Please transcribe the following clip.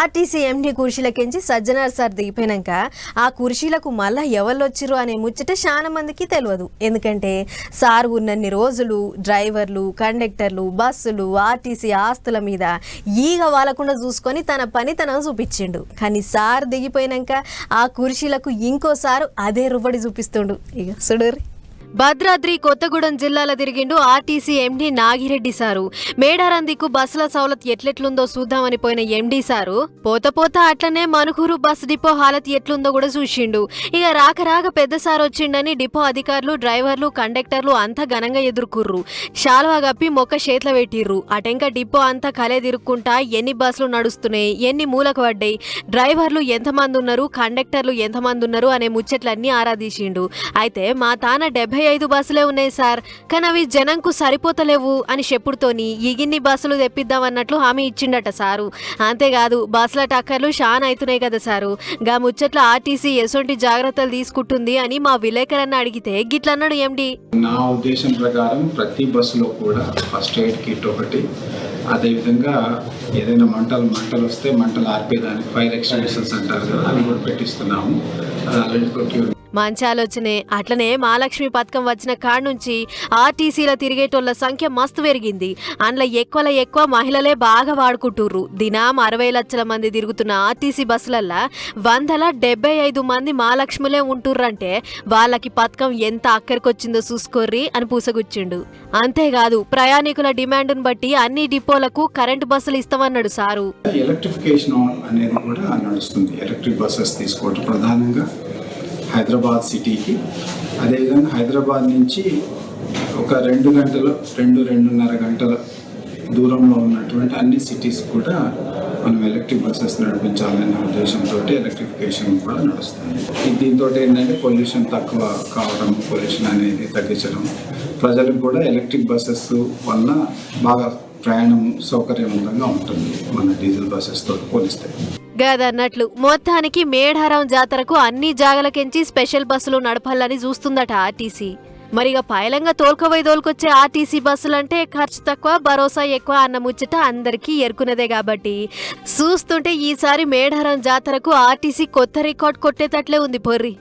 RTC ఎండి కుర్చీలకించి Sajjanar sir దిగిపోయినాక ఆ కుర్చీలకు మళ్ళా ఎవరు వచ్చిర్రు అనే ముచ్చట చాలా మందికి తెలియదు. ఎందుకంటే సార్ ఉన్నన్ని రోజులు డ్రైవర్లు, కండక్టర్లు, బస్సులు, ఆర్టీసీ ఆస్తుల మీద ఈగ వాలకుండా చూసుకొని తన పని తన చూపించిండు. కానీ సార్ దిగిపోయినాక ఆ కుర్చీలకు ఇంకోసారి అదే రుబడి చూపిస్తుండు. ఇక చూడరు. భద్రాద్రి కొత్తగూడెం జిల్లాలో తిరిగిండు RTC MD Nagireddy sir. Medaram దిక్కు బస్సుల సౌలత్ ఎట్లెట్లుందో చూద్దామని పోయిన ఎండి సారు పోత అట్లనే మనుకూరు బస్ డిపో హాలత్ ఎట్లుందో కూడా చూసిండు. ఇక రాక పెద్ద సార్ వచ్చిండని డిపో అధికారులు, డ్రైవర్లు, కండక్టర్లు అంతా ఘనంగా ఎదుర్కొర్రు. శాల్వా గప్పి మొక్క చేతిలో పెట్టిర్రు. అటెంక డిపో అంతా కలే తిరుక్కుంటా ఎన్ని బస్సులు నడుస్తున్నాయి, ఎన్ని మూలకు పడ్డాయి, డ్రైవర్లు ఎంతమంది ఉన్నారు, కండక్టర్లు ఎంతమంది ఉన్నారు అనే ముచ్చట్లన్నీ ఆరాధీసిండు. అయితే మా తాన 75 బస్సులే ఉన్నాయి సార్, కానీ అవి జనంకు సరిపోతలేవు అని చెప్పుడుతోని ఇగిన్ని బస్సులు తెప్పిద్దామన్నట్లు హామీ ఇచ్చిండట సారు. అంతేకాదు బస్సుల టక్కర్లు షాన్ అవుతున్నాయి కదా సారు, గా ముచ్చట్ల ఆర్టీసీ ఎసొంటి జాగ్రత్తలు తీసుకుంటుంది అని మా విలేకరన్న అడిగితే గిట్లన్నాడు ఎండి. నా ఉద్దేశం ప్రకారం ప్రతి బస్సులో కూడా ఫస్ట్ ఎయిడ్ కిట్ ఒకటి, అదేవిధంగా ఏదైనా మంటలు వస్తే మంటలు ఆర్పేదానికి ఫైర్ ఎక్స్టింగ్విషర్స్ అంటారు కదా, అవి కూడా పెట్టిస్తున్నాము. అది ఆల్రెడీ ప్రొక్యూర్. మంచి ఆలోచనే. అట్లనే మహాలక్ష్మి పథకం వచ్చిన కాడ నుంచి ఆర్టీసీలో తిరిగేటోళ్ల సంఖ్య మస్తు పెరిగింది. అందులో ఎక్కువ మహిళలే బాగా వాడుకుంటుర్రు. దినం 60 లక్షల మంది తిరుగుతున్న ఆర్టీసీ బస్సులల్లా 175 మంది మహాలక్ష్ములే ఉంటుర్రంటే వాళ్ళకి పథకం ఎంత అక్కరికొచ్చిందో చూసుకోర్రి అని పూసగుచ్చిండు. అంతేకాదు ప్రయాణికుల డిమాండ్ను బట్టి అన్ని డిపోలకు కరెంటు బస్సులు ఇస్తామన్నాడు సారు. ఎలక్ట్రిఫికేషన్ అనేది కూడా నడుస్తుంది. ఎలక్ట్రిక్ బస్సెస్ తీసుకోవడం ప్రధానంగా హైదరాబాద్ సిటీకి, అదేవిధంగా హైదరాబాద్ నుంచి ఒక 2-2.5 గంటల దూరంలో ఉన్నటువంటి అన్ని సిటీస్ కూడా మనం ఎలక్ట్రిక్ బస్సెస్ నడిపించాలనే ఉద్దేశంతో ఎలక్ట్రిఫికేషన్ కూడా నడుస్తుంది. దీంతో ఏంటంటే పొల్యూషన్ తక్కువ కావడం, పొల్యూషన్ అనేది తగ్గించడం, ప్రజలకు కూడా ఎలక్ట్రిక్ బస్సెస్ వల్ల బాగా ప్రయాణం సౌకర్యవంతంగా ఉంటుంది మన డీజిల్ బస్సెస్ తోటి పోలిస్తే. గదన్నట్లు మొత్తానికి మేడారం జాతరకు అన్ని జాగలకెంచి స్పెషల్ బస్సులు నడపాలని చూస్తుందట ఆర్టీసీ. మరిగా పైలంగా తోలుకొచ్చే ఆర్టీసీ బస్సులంటే ఖర్చు తక్కువ, భరోసా ఎక్కువ అన్న ముచ్చట అందరికీ ఎరుకున్నదే కాబట్టి చూస్తుంటే ఈసారి మేడారం జాతరకు ఆర్టీసీ కొత్త రికార్డ్ కొట్టేటట్లే ఉంది పొర్రి.